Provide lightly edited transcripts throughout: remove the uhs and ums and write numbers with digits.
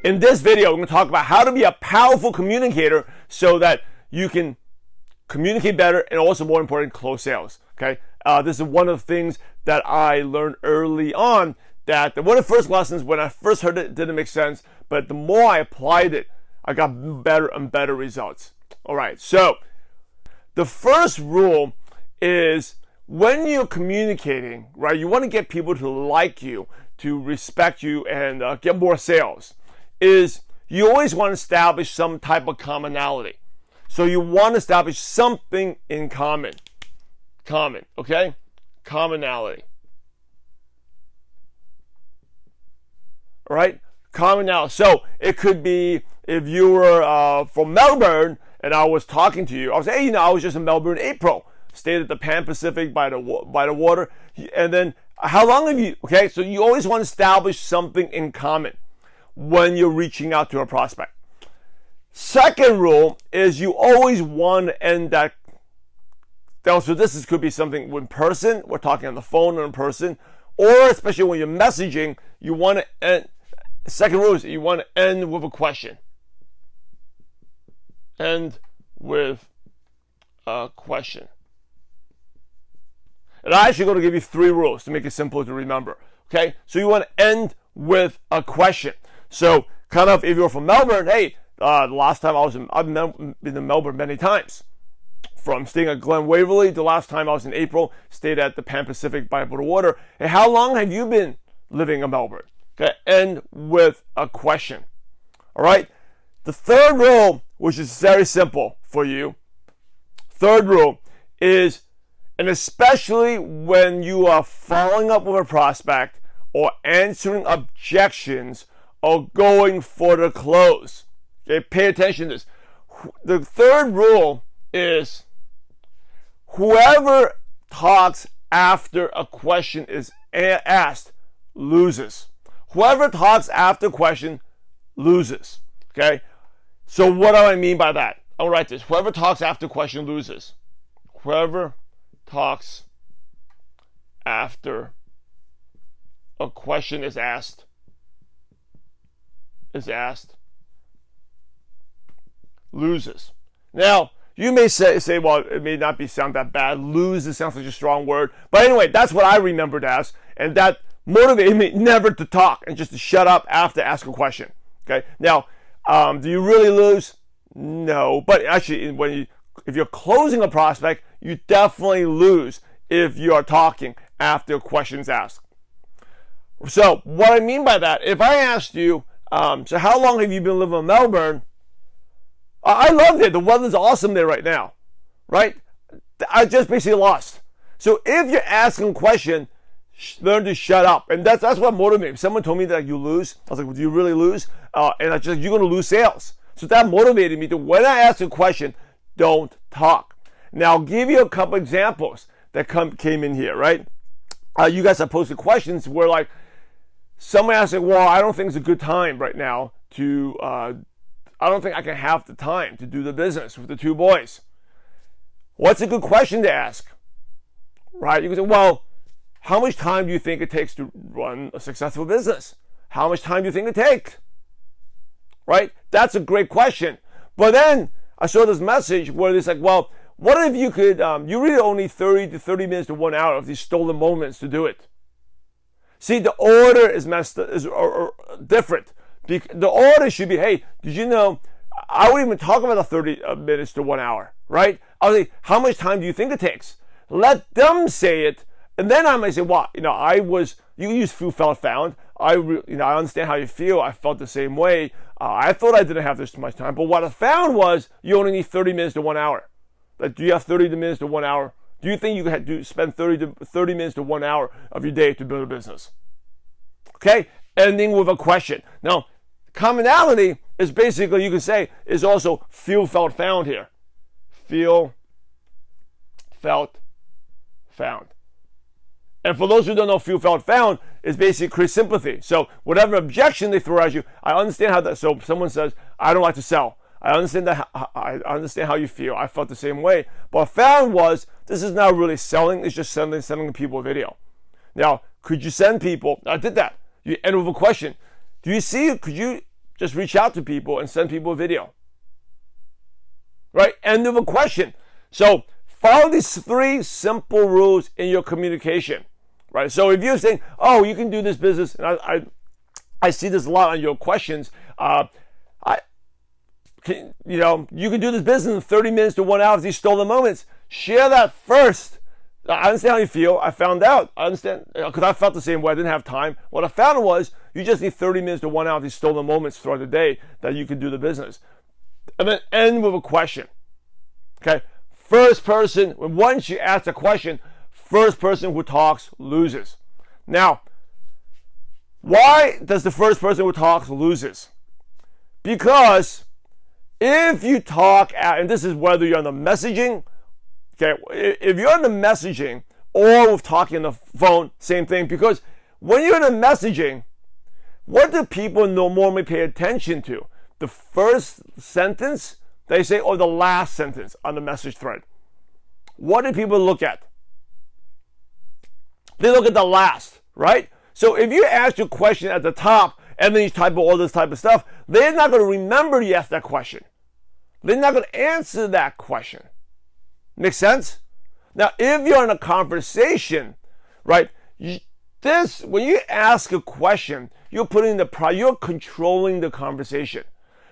In this video, we're going to talk about how to be a powerful communicator so that you can communicate better and also, more important, close sales. Okay, this is one of the things that I learned early on, that one of the first lessons, when I first heard it didn't make sense, but the more I applied it, I got better and better results. All right, so the first rule is, when you're communicating, right, you want to get people to like you, to respect you, and get more sales, is you always want to establish some type of commonality. So you want to establish something in common. Okay? Commonality. All right? Commonality. So it could be, if you were from Melbourne and I was talking to you, I was saying, hey, I was just in Melbourne in April, stayed at the Pan Pacific by the water, and then how long have you? Okay, so you always want to establish something in common when you're reaching out to a prospect. Second rule is, you always want to end that. So this could be something in person, we're talking on the phone or in person, or especially when you're messaging, you want to end. Second rule is, you want to end with a question. End with a question. And I'm actually going to give you 3 rules to make it simpler to remember. Okay, so you want to end with a question. So, kind of, if you're from Melbourne, hey, the last time I've been in Melbourne many times. From staying at Glen Waverley, the last time I was in April, stayed at the Pan Pacific by the water. Hey, how long have you been living in Melbourne? Okay, end with a question. All right. The third rule, which is very simple for you, third rule is, and especially when you are following up with a prospect or answering objections or going for the close. Okay, pay attention to this. The third rule is, whoever talks after a question is asked loses. Whoever talks after a question loses. Okay? So what do I mean by that? I'll write this. Whoever talks after a question loses. Whoever talks after a question is asked loses. Now, you may say, well, it may not sound that bad. Lose sounds like a strong word. But anyway, that's what I remembered as, and that motivated me never to talk and just to shut up after ask a question. Okay? Now, do you really lose? No. But actually, if you're closing a prospect, you definitely lose if you are talking after a question is asked. So, what I mean by that, if I asked you, so how long have you been living in Melbourne? I loved it. The weather's awesome there right now, right? I just basically lost. So if you're asking a question, learn to shut up. And that's what motivated me. If someone told me that you lose, I was like, well, do you really lose? And I just, you're going to lose sales. So that motivated me to, when I ask a question, don't talk. Now, I'll give you a couple examples that came in here, right? You guys have posted questions where, like, someone asked, like, well, I don't think it's a good time right now to, I don't think I can have the time to do the business with the 2 boys. What's a good question to ask? Right? You can say, well, how much time do you think it takes to run a successful business? How much time do you think it takes? Right? That's a great question. But then I saw this message where it's like, well, what if you could, you really only 30 to 30 minutes to 1 hour of these stolen moments to do it. See, the order is different. The order should be, hey, did you know, I wouldn't even talk about the 30 minutes to 1 hour, right? I was like, how much time do you think it takes? Let them say it, and then I might say, well, you use feel, felt, found. I understand how you feel. I felt the same way. I thought I didn't have this much time, but what I found was you only need 30 minutes to 1 hour. Like, do you have 30 minutes to 1 hour? Do you think you had to spend 30 minutes to 1 hour of your day to build a business? Okay, ending with a question. Now, commonality is basically, you can say, is also feel, felt, found here. Feel, felt, found. And for those who don't know, feel, felt, found is basically create sympathy. So whatever objection they throw at you, I understand how that. So someone says, I don't like to sell. I understand that. I understand how you feel. I felt the same way. But what I found was, this is not really selling. It's just sending people a video. Now, could you send people? I did that. You end with a question. Do you see? Could you just reach out to people and send people a video. Right? End of a question. So follow these 3 simple rules in your communication. Right? So if you're saying, oh, you can do this business, and I see this a lot on your questions. You can do this business in 30 minutes to 1 hour if these stolen moments. Share that first. I understand how you feel. I found out. I understand because I felt the same way. I didn't have time. What I found was you just need 30 minutes to 1 hour of these stolen moments throughout the day that you can do the business. And then end with a question. Okay? First person, once you ask a question, first person who talks loses. Now, why does the first person who talks loses? Because if you talk, and this is whether you're on the messaging, okay, if you're on the messaging or with talking on the phone, same thing. Because when you're in the messaging, what do people normally pay attention to? The first sentence they say or the last sentence on the message thread? What do people look at? They look at the last, right? So if you ask your question at the top and then you type all this type of stuff, they're not going to remember you asked that question. They're not going to answer that question. Make sense? Now, if you're in a conversation, right, when you ask a question, you're controlling the conversation.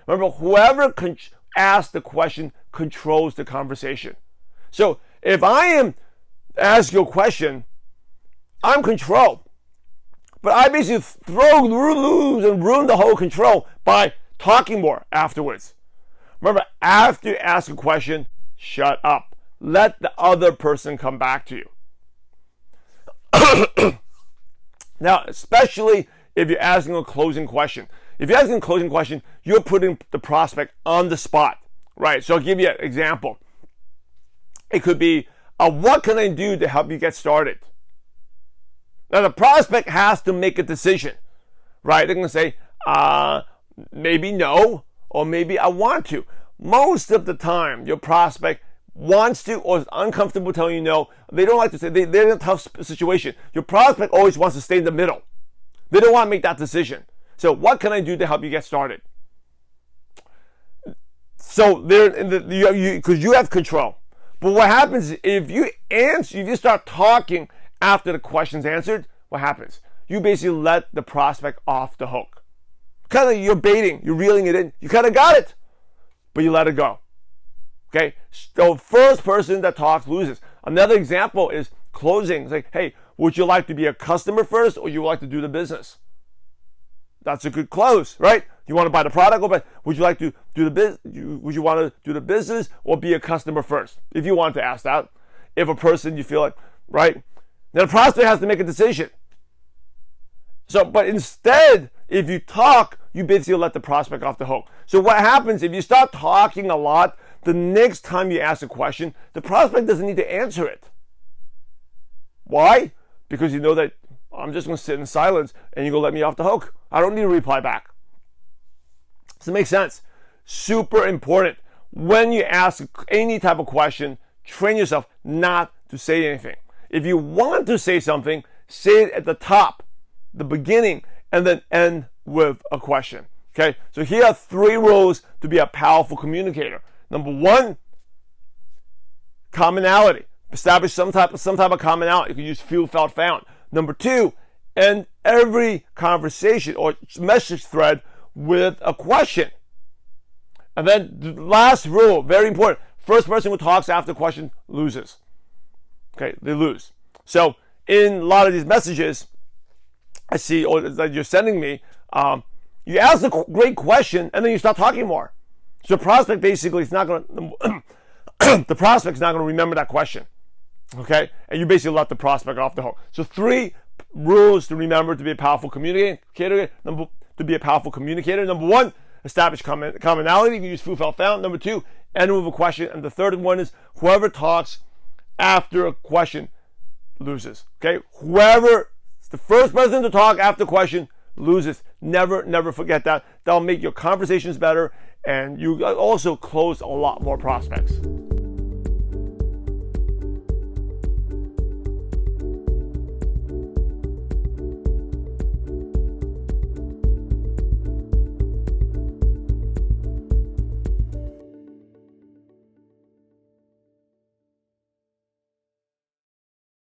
Remember, whoever asks the question controls the conversation. So if I am asking you a question, I'm control. But I basically ruin the whole control by talking more afterwards. Remember, after you ask a question, shut up. Let the other person come back to you. Now, especially if you're asking a closing question. If you're asking a closing question, you're putting the prospect on the spot, right? So I'll give you an example. It could be, what can I do to help you get started? Now, the prospect has to make a decision, right? They're going to say, maybe no, or maybe I want to. Most of the time, your prospect wants to or is uncomfortable telling you no. They don't like to say, they're in a tough situation. Your prospect always wants to stay in the middle. They don't want to make that decision. So what can I do to help you get started? So because you have control. But what happens is if you start talking after the question's answered, what happens? You basically let the prospect off the hook. Kind of you're baiting, you're reeling it in. You kind of got it, but you let it go. Okay? So first person that talks loses. Another example is closing. It's like, hey, would you like to be a customer first or you would like to do the business? That's a good close, right? You want to buy the product, or would you like to do the business? Would you want to do the business or be a customer first? If you want to ask that, if a person you feel like, right? Then the prospect has to make a decision. So, but instead, if you talk, you basically let the prospect off the hook. So what happens if you start talking a lot, the next time you ask a question, the prospect doesn't need to answer it. Why? Because you know that I'm just going to sit in silence and you're going to let me off the hook. I don't need to reply back. Does it make sense? Super important. When you ask any type of question, train yourself not to say anything. If you want to say something, say it at the top, the beginning, and then end with a question. Okay? So here are 3 rules to be a powerful communicator. Number 1, commonality. Establish some type of commonality. You can use feel, felt, found. Number 2, end every conversation or message thread with a question. And then the last rule, very important. First person who talks after question loses. Okay, they lose. So in a lot of these messages I see or that you're sending me, you ask a great question and then you start talking more. So the prospect basically is not going to the prospect's not going to remember that question. Okay? And you basically let the prospect off the hook. So 3 rules to remember to be a powerful communicator. Number 1, establish commonality. You can use foo, felt, found. Number 2, end with a question. And the third one is whoever talks after a question loses. Okay? Whoever is the first person to talk after a question loses. Never forget that. That'll make your conversations better and you also close a lot more prospects.